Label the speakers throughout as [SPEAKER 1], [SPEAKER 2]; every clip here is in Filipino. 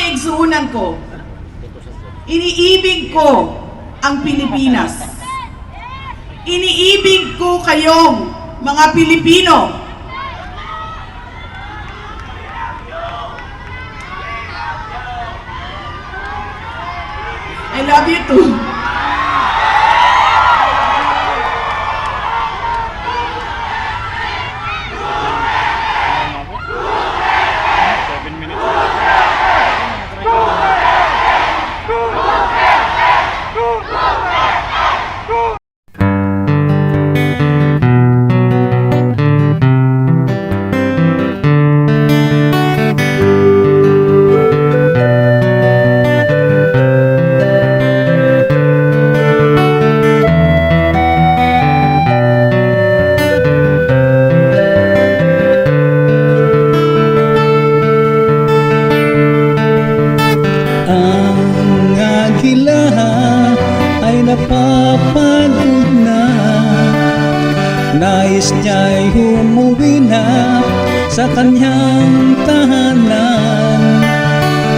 [SPEAKER 1] kaigsuunan ko, iniibig ko ang Pilipinas. Iniibig ko kayong mga Pilipino. I love you too.
[SPEAKER 2] Napapagod na, nais niya'y umuwi na sa kanyang tahanan.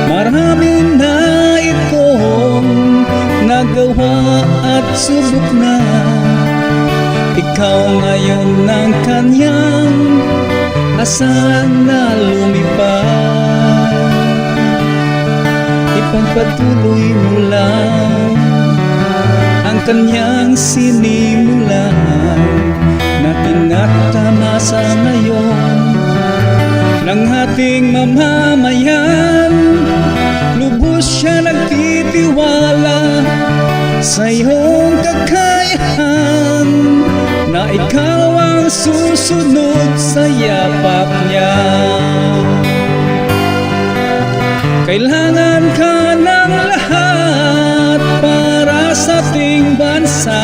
[SPEAKER 2] Marami na itong nagawa at subok na, ikaw ngayon ang kanyang asahan na lumipad. Ipagpatuloy mo lang ang kanyang sinimulan na tinatamasa ngayon ng ating mamamayan. Lubos siya nagtitiwala sa iyong kakayahan, na ikaw ang susunod sa yapak niya. Kailangan ka ng lahat para sa ating bansa.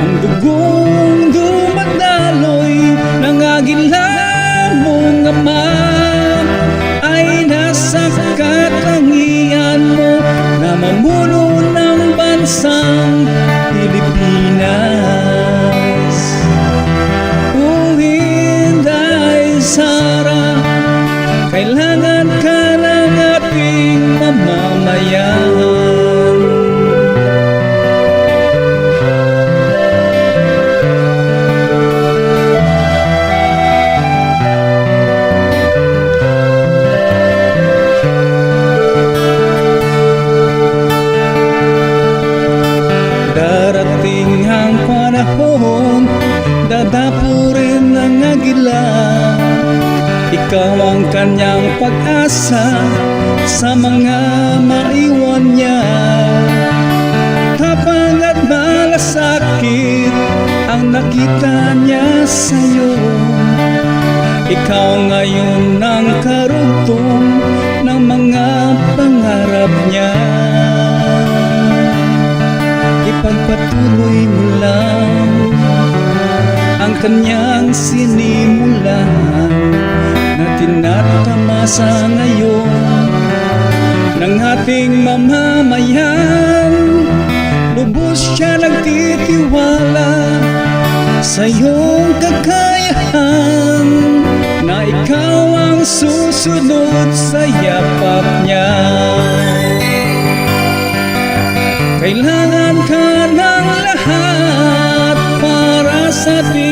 [SPEAKER 2] Ang dugong dumadaloy ng agila mong ama ay nasa katangian mo na mamuno ng bansang Pilipinas. O Inday Sara, kailangan ka ng ating mamamayan. Darating ang panahon, dadapurin ang agila. Ikaw ang kanyang pag-asa sa mga maiwan niya. Tapang at malasakit ang nakita niya sa'yo. Ikaw ngayon ang karugtong ng mga pangarap niya. Ipagpatuloy mo lang ang kanyang sinimulan na tinatamasa ngayon ng ating mamamayan. Lubos siya nagtitiwala sa iyong kakayahan, na ikaw ang susunod sa yapak niya. Kailangan ka ng lahat para sa ating